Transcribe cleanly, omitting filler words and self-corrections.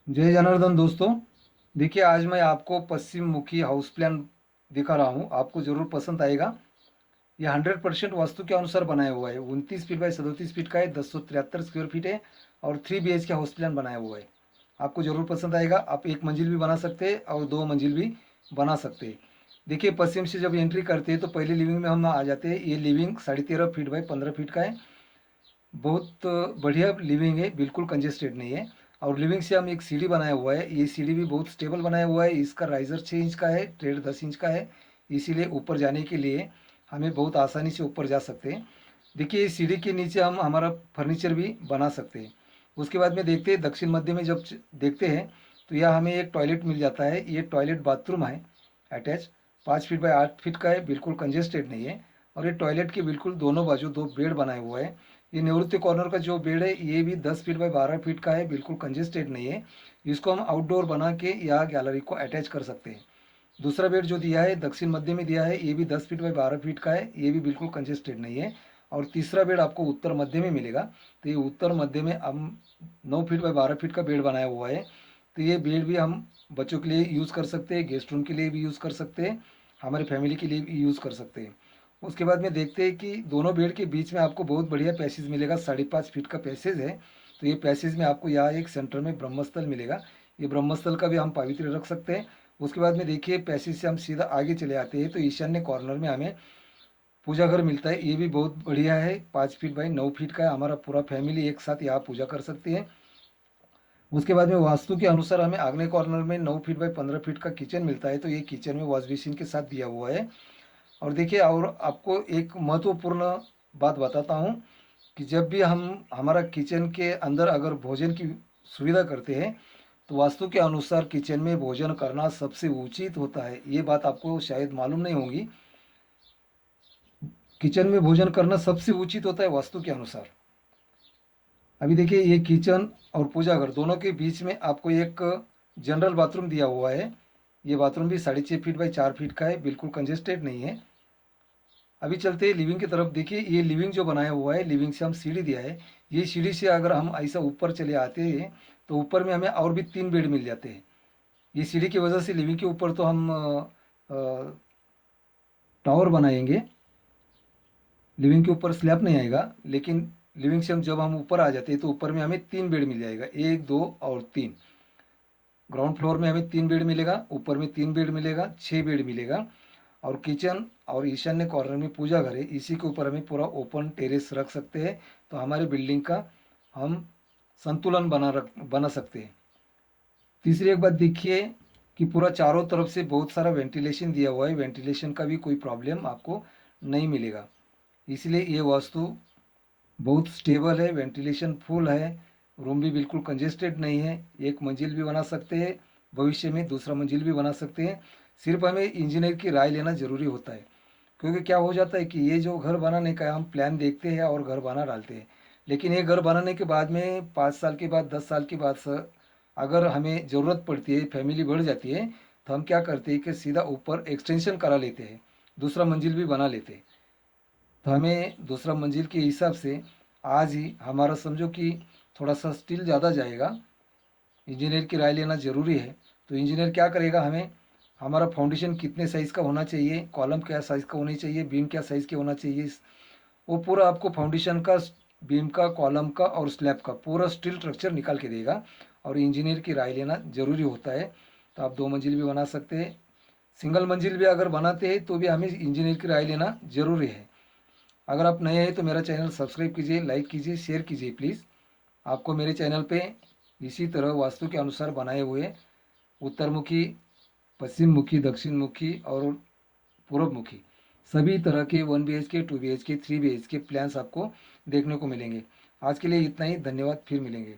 जय जनार्दन दोस्तों। देखिए, आज मैं आपको पश्चिम मुखी हाउस प्लान दिखा रहा हूँ। आपको ज़रूर पसंद आएगा। ये 100% वास्तु के अनुसार बनाया हुआ है। 29 फीट बाई 37 फीट का है, 1073 स्क्वायर फीट है और 3 BHK का हाउस प्लान बनाया हुआ है। आपको ज़रूर पसंद आएगा। आप एक मंजिल भी बना सकते हैं और दो मंजिल भी बना सकते हैं। देखिए, पश्चिम से जब एंट्री करते हैं तो पहले लिविंग में हम आ जाते हैं। ये लिविंग 13.5 फीट बाई 15 फीट का है। बहुत बढ़िया लिविंग है, बिल्कुल कंजेस्टेड नहीं है। और लिविंग से हम एक सीढ़ी बनाया हुआ है। ये सीढ़ी भी बहुत स्टेबल बनाया हुआ है। इसका राइजर 6 इंच का है, ट्रेड 10 इंच का है। इसीलिए ऊपर जाने के लिए हमें बहुत आसानी से ऊपर जा सकते हैं। देखिए, इस सीढ़ी के नीचे हम हमारा फर्नीचर भी बना सकते हैं। उसके बाद में देखते हैं दक्षिण मध्य में जब देखते हैं तो यह हमें एक टॉयलेट मिल जाता है। ये टॉयलेट बाथरूम है अटैच। 5 फीट बाई 8 फीट का है, बिल्कुल कंजेस्टेड नहीं है। और ये टॉयलेट के बिल्कुल दोनों बाजू दो बेड बनाए हुए हैं। ये निवृत्ति कॉर्नर का जो बेड है ये भी 10 फीट बाई 12 फीट का है, बिल्कुल कंजेस्टेड नहीं है। इसको हम आउटडोर बना के या गैलरी को अटैच कर सकते हैं। दूसरा बेड जो दिया है दक्षिण मध्य में दिया है, ये भी 10 फीट बाई 12 फीट का है, ये भी बिल्कुल कंजेस्टेड नहीं है। और तीसरा बेड आपको उत्तर मध्य में मिलेगा। तो ये उत्तर मध्य में हम 9 फीट बाई 12 फीट का बेड बनाया हुआ है। तो ये बेड भी हम बच्चों के लिए यूज़ कर सकते हैं, गेस्ट रूम के लिए भी यूज़ कर सकते हैं, हमारी फैमिली के लिए भी यूज़ कर सकते हैं। उसके बाद में देखते हैं कि दोनों बेड के बीच में आपको बहुत बढ़िया पैसेज मिलेगा। 5.5 फीट का पैसेज है। तो ये पैसेज में आपको यहाँ एक सेंटर में ब्रह्मस्थल मिलेगा। ये ब्रह्मस्थल का भी हम पवित्र रख सकते हैं। उसके बाद में देखिए, पैसेज से हम सीधा आगे चले आते हैं तो ईशान्य कॉर्नर में हमें पूजा घर मिलता है। ये भी बहुत बढ़िया है, 5 फीट बाई 9 फीट का है। हमारा पूरा फैमिली एक साथ यहाँ पूजा कर सकती है। उसके बाद में वास्तु के अनुसार हमें आग्नेय कॉर्नर में 9 फीट बाई 15 फीट का किचन मिलता है। तो ये किचन में वॉश बेसिन के साथ दिया हुआ है। और देखिए, और आपको एक महत्वपूर्ण बात बताता हूँ कि जब भी हम हमारा किचन के अंदर अगर भोजन की सुविधा करते हैं तो वास्तु के अनुसार किचन में भोजन करना सबसे उचित होता है। ये बात आपको शायद मालूम नहीं होगी। किचन में भोजन करना सबसे उचित होता है वास्तु के अनुसार। अभी देखिए, ये किचन और पूजा घर दोनों के बीच में आपको एक जनरल बाथरूम दिया हुआ है। ये बाथरूम भी 6.5 फीट बाई 4 फीट का है, बिल्कुल कंजेस्टेड नहीं है। अभी चलते हैं लिविंग की तरफ। देखिए, ये लिविंग जो बनाया हुआ है, लिविंग से हम सीढ़ी दिया है। ये सीढ़ी से अगर हम ऐसा ऊपर चले आते हैं तो ऊपर में हमें और भी 3 बेड मिल जाते हैं। ये सीढ़ी की वजह से लिविंग के ऊपर तो हम टावर बनाएंगे। लिविंग के ऊपर स्लैब नहीं आएगा, लेकिन लिविंग से हम जब हम ऊपर आ जाते हैं तो ऊपर में हमें 3 बेड मिल जाएगा, 1, 2 और 3। ग्राउंड फ्लोर में हमें 3 बेड मिलेगा, ऊपर में 3 बेड मिलेगा, 6 बेड मिलेगा। और किचन और ईशान्य कॉर्नर में पूजा घर है, इसी के ऊपर हमें पूरा ओपन टेरेस रख सकते हैं। तो हमारी बिल्डिंग का हम संतुलन बना सकते हैं। तीसरी एक बात देखिए कि पूरा चारों तरफ से बहुत सारा वेंटिलेशन दिया हुआ है। वेंटिलेशन का भी कोई प्रॉब्लम आपको नहीं मिलेगा। इसलिए ये वास्तु बहुत स्टेबल है, वेंटिलेशन फुल है। रूम भी बिल्कुल कंजेस्टेड नहीं है। एक मंजिल भी बना सकते हैं, भविष्य में दूसरा मंजिल भी बना सकते हैं। सिर्फ हमें इंजीनियर की राय लेना ज़रूरी होता है। क्योंकि क्या हो जाता है कि ये जो घर बनाने का हम प्लान देखते हैं और घर बना डालते हैं, लेकिन ये घर बनाने के बाद में 5 साल के बाद 10 साल के बाद अगर हमें ज़रूरत पड़ती है, फैमिली बढ़ जाती है, तो हम क्या करते हैं कि सीधा ऊपर एक्सटेंशन करा लेते हैं, दूसरा मंजिल भी बना लेते हैं। तो हमें दूसरा मंजिल के हिसाब से आज ही हमारा समझो कि थोड़ा सा स्टील ज़्यादा जाएगा। इंजीनियर की राय लेना ज़रूरी है। तो इंजीनियर क्या करेगा, हमें हमारा फाउंडेशन कितने साइज़ का होना चाहिए, कॉलम क्या साइज़ का होनी चाहिए, बीम क्या साइज़ के होना चाहिए, वो पूरा आपको फाउंडेशन का, बीम का, कॉलम का और स्लैब का पूरा स्टील स्ट्रक्चर निकाल के देगा। और इंजीनियर की राय लेना ज़रूरी होता है। तो आप दो मंजिल भी बना सकते हैं, सिंगल मंजिल भी अगर बनाते हैं तो भी हमें इंजीनियर की राय लेना ज़रूरी है। अगर आप नए हैं तो मेरा चैनल सब्सक्राइब कीजिए, लाइक कीजिए, शेयर कीजिए प्लीज़। आपको मेरे चैनल पे इसी तरह वास्तु के अनुसार बनाए हुए उत्तर मुखी, पश्चिम मुखी, दक्षिण मुखी और पूर्व मुखी सभी तरह के 1 BHK, 2 BHK, 3 BHK प्लान्स आपको देखने को मिलेंगे। आज के लिए इतना ही, धन्यवाद, फिर मिलेंगे।